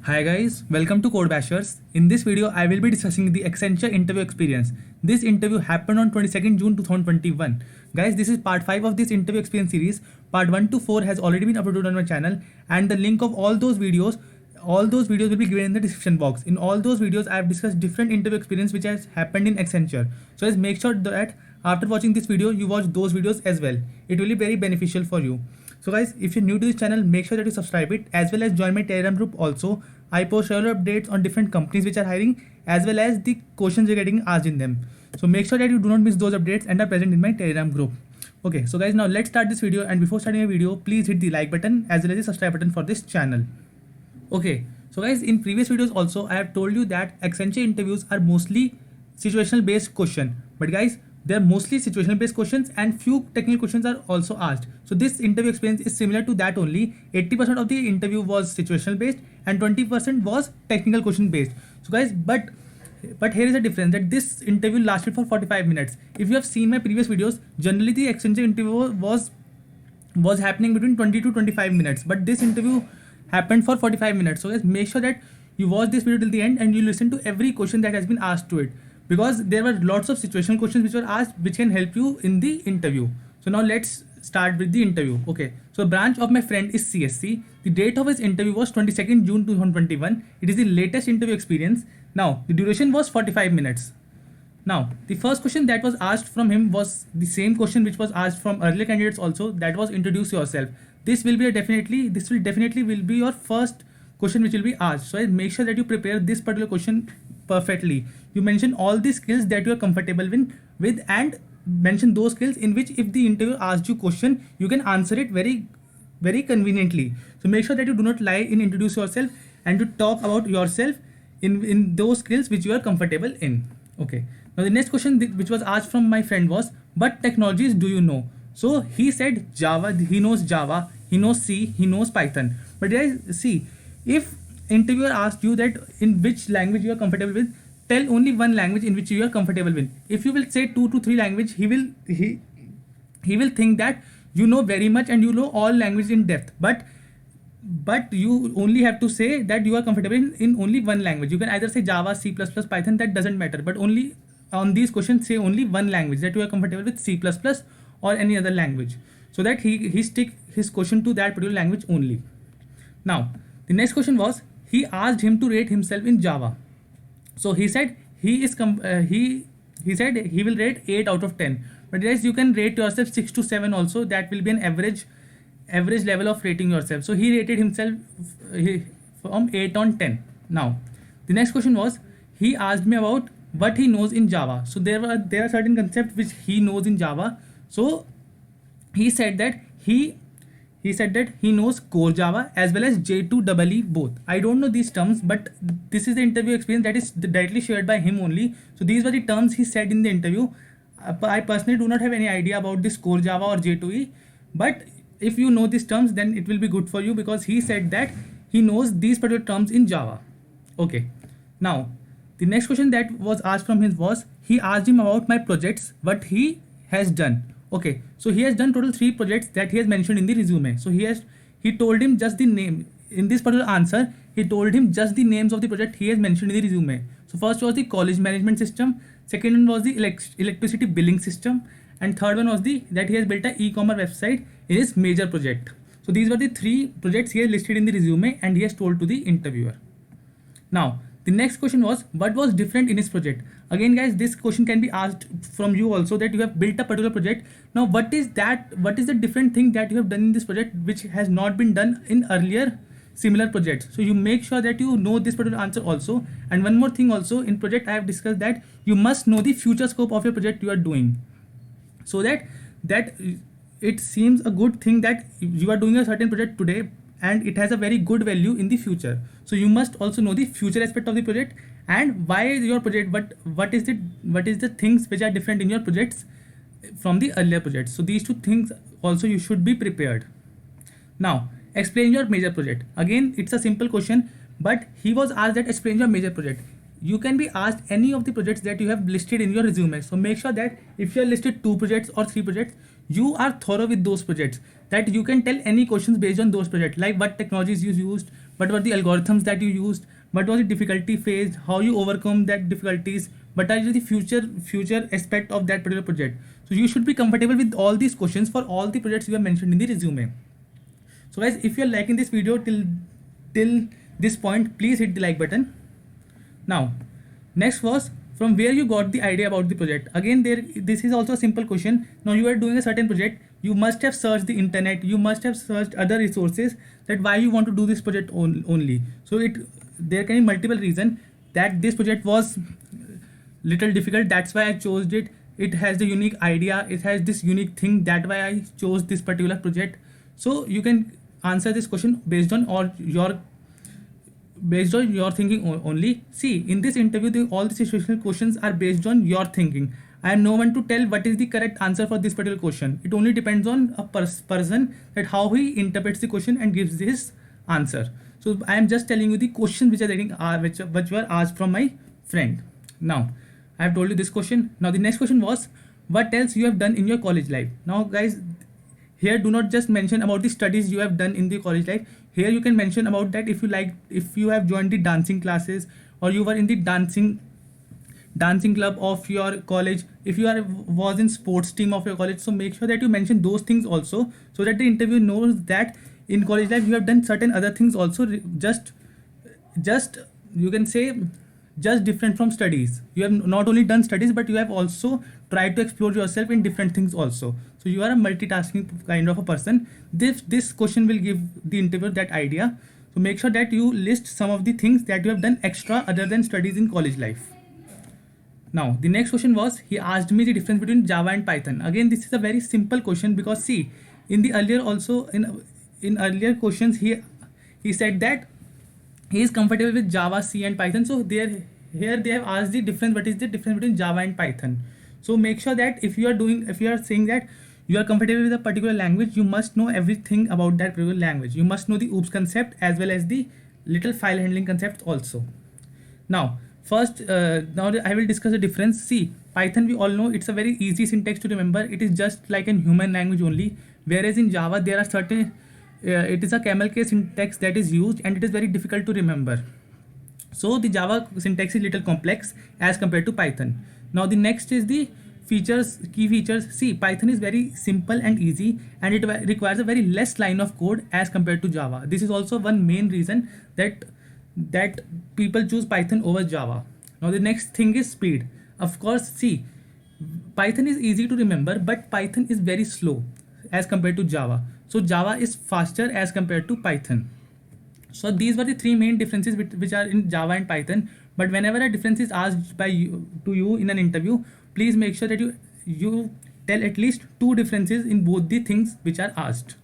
Hi guys, welcome to Code Bashers. In this video, I will be discussing the Accenture interview experience. This interview happened on 22nd June 2021. Guys, this is part 5 of this interview experience series. Part 1 to 4 has already been uploaded on my channel, and the link of all those videos will be given in the description box. In all those videos, I have discussed different interview experience which has happened in Accenture. So guys, make sure that after watching this video, you watch those videos as well. It will be very beneficial for you. So guys, if you're new to this channel, make sure that you subscribe it as well as join my Telegram group also. I post regular updates on different companies which are hiring as well as the questions you're getting asked in them. So make sure that you do not miss those updates and are present in my Telegram group. Okay, so guys, now let's start this video, and before starting a video, please hit the like button as well as the subscribe button for this channel. Okay, so guys, in previous videos also I have told you that Accenture interviews are mostly situational based question, but guys, they are mostly situational based questions and few technical questions are also asked. So this interview experience is similar to that only. 80% of the interview was situational based and 20% was technical question based. So guys, but here is a difference, that this interview lasted for 45 minutes. If you have seen my previous videos, generally the Accenture interview was happening between 20 to 25 minutes, but this interview happened for 45 minutes. So guys, make sure that you watch this video till the end and you listen to every question that has been asked to it, because there were lots of situational questions which were asked which can help you in the interview. So now let's start with the interview. Okay, so branch of my friend is CSC. The date of his interview was 22nd June 2021. It is the latest interview experience. Now the duration was 45 minutes. Now the first question that was asked from him was the same question which was asked from earlier candidates also, that was introduce yourself. This will definitely will be your first question which will be asked. So make sure that you prepare this particular question perfectly. You mention all the skills that you are comfortable with and mention those skills in which if the interviewer asks you question, you can answer it very conveniently. So make sure that you do not lie in introduce yourself and to talk about yourself in those skills which you are comfortable in. Okay, now the next question which was asked from my friend was, what technologies do you know? So he said Java. He knows Java, he knows C, he knows Python. But guys, see, if interviewer asked you that in which language you are comfortable with, tell only one language in which you are comfortable with. If you will say 2 to 3 language, he will think that you know very much and you know all languages in depth, but you only have to say that you are comfortable in only one language. You can either say Java, C++, Python, that doesn't matter, but only on these questions say only one language, that you are comfortable with C++ or any other language, so that he stick his question to that particular language only. Now the next question was, he asked him to rate himself in Java. So he said he said he will rate 8 out of 10, but guys, you can rate yourself 6 to 7 also. That will be an average level of rating yourself. So he rated himself from 8 on 10. Now the next question was, he asked me about what he knows in Java. So there are certain concepts which he knows in Java. So he said that he knows core Java as well as J2EE both. I don't know these terms, but this is the interview experience that is directly shared by him only. So these were the terms he said in the interview. I personally do not have any idea about this core Java or J2E, but if you know these terms, then it will be good for you, because he said that he knows these particular terms in Java. Okay, now the next question that was asked from him was, he asked him about my projects, what he has done. Okay, so he has done total 3 projects that he has mentioned in the resume. So he told him just the name in this particular answer. He told him just the names of the project he has mentioned in the resume. So first was the college management system, second one was the electricity billing system, and third one was that he has built an e-commerce website in his major project. So these were the 3 projects he has listed in the resume and he has told to the interviewer. Now the next question was, what was different in his project? Again guys, this question can be asked from you also, that you have built a particular project. Now what is the different thing that you have done in this project which has not been done in earlier similar projects? So you make sure that you know this particular answer also. And one more thing also, in project I have discussed that you must know the future scope of your project you are doing, so that it seems a good thing that you are doing a certain project today and it has a very good value in the future. So you must also know the future aspect of the project and why your project, but what is the things which are different in your projects from the earlier projects. So these 2 things also you should be prepared. Now explain your major project. Again, it's a simple question, but he was asked that explain your major project. You can be asked any of the projects that you have listed in your resume. So make sure that if you have listed 2 projects or 3 projects, you are thorough with those projects, that you can tell any questions based on those projects, like what technologies you used, what were the algorithms that you used, what was the difficulty phase, how you overcome that difficulties, what are the future aspect of that particular project. So you should be comfortable with all these questions for all the projects you have mentioned in the resume. So guys, if you're liking this video till this point, please hit the like button. Now, next was from where you got the idea about the project. Again, this is also a simple question. Now you are doing a certain project, you must have searched the internet, you must have searched other resources that why you want to do this project only. So there can be multiple reasons that this project was little difficult, that's why I chose it. It has the unique idea, it has this unique thing, that why I chose this particular project. So you can answer this question based on your thinking only. See, in this interview, all the situational questions are based on your thinking. I am no one to tell what is the correct answer for this particular question. It only depends on a person, that how he interprets the question and gives his answer. So I am just telling you the questions which are getting which were asked from my friend. Now I have told you this question. Now the next question was, what else you have done in your college life. Now guys, here do not just mention about the studies you have done in the college life. Here you can mention about that if you have joined the dancing classes, or you were in the dancing club of your college, if you was in sports team of your college. So make sure that you mention those things also, so that the interview knows that in college life you have done certain other things also, just you can say just different from studies. You have not only done studies, but you have also tried to explore yourself in different things also. So you are a multitasking kind of a person. This question will give the interviewer that idea. So make sure that you list some of the things that you have done extra other than studies in college life. Now the next question was, he asked me the difference between Java and Python. Again, this is a very simple question, because see, in the earlier also in earlier questions he said that he is comfortable with Java, C and Python. So here they have asked the difference, what is the difference between Java and Python. So make sure that if you are saying that you are comfortable with a particular language, you must know everything about that particular language. You must know the OOPS concept as well as the little file handling concept also. Now first, now I will discuss the difference. See, Python, we all know it's a very easy syntax to remember. It is just like a human language only. Whereas in Java, there are certain it is a camel case syntax that is used, and it is very difficult to remember. So the Java syntax is little complex as compared to Python. Now the next is the key features. See, Python is very simple and easy, and it requires a very less line of code as compared to Java. This is also one main reason that people choose Python over Java. Now the next thing is speed. Of course, see, Python is easy to remember, but Python is very slow as compared to Java. So Java is faster as compared to Python. So these were the three main differences which are in Java and Python. But whenever a difference is asked to you in an interview, please make sure that you tell at least two differences in both the things which are asked.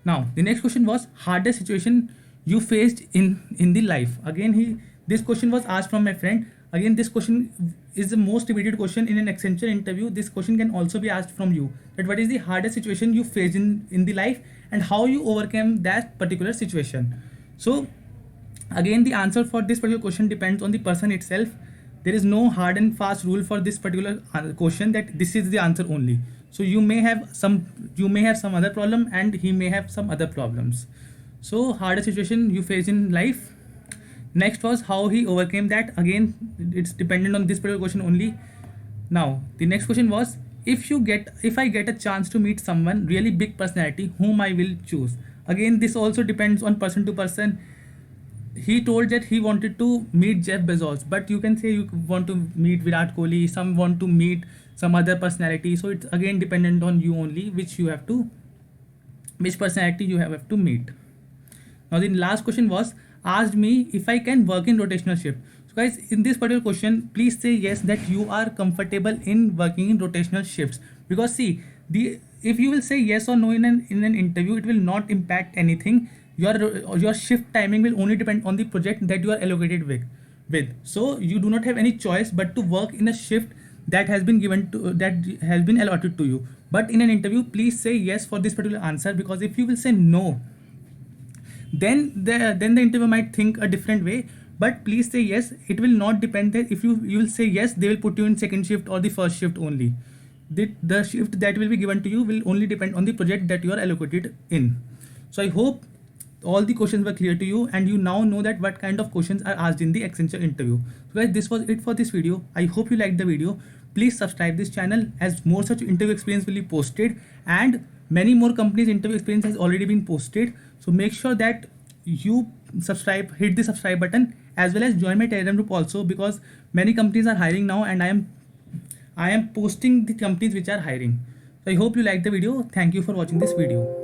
Now the next question was, hardest situation you faced in the life. Again, this question was asked from my friend. Again, this question is the most repeated question in an Accenture interview. This question can also be asked from you, that what is the hardest situation you faced in the life and how you overcame that particular situation. So again, the answer for this particular question depends on the person itself. There is no hard and fast rule for this particular question that this is the answer only. So you may have some other problem, and he may have some other problems. So hardest situation you face in life. Next was how he overcame that. Again, it's dependent on this particular question only. Now the next question was, if I get a chance to meet someone really big personality, whom I will choose. Again, this also depends on person to person. He told that he wanted to meet Jeff Bezos, but you can say you want to meet Virat Kohli, some want to meet some other personality. So it's again dependent on you only, which personality you have to meet. Now the last question was, asked me if I can work in rotational shift. So guys, in this particular question, please say yes that you are comfortable in working in rotational shifts, because see, if you will say yes or no in an interview, it will not impact anything. Your shift timing will only depend on the project that you are allocated with. So you do not have any choice but to work in a shift that has been allotted to you. But in an interview, please say yes for this particular answer, because if you will say no, then the interviewer might think a different way. But please say yes. It will not depend that if you will say yes, they will put you in second shift or the first shift only. The shift that will be given to you will only depend on the project that you are allocated in. So I hope all the questions were clear to you, and you now know that what kind of questions are asked in the Accenture interview. So guys, this was it for this video. I hope you liked the video. Please subscribe this channel as more such interview experience will be posted, and many more companies interview experience has already been posted. So make sure that you subscribe, hit the subscribe button, as well as join my Telegram group also, because many companies are hiring now and I am posting the companies which are hiring. So I hope you like the video. Thank you for watching this video.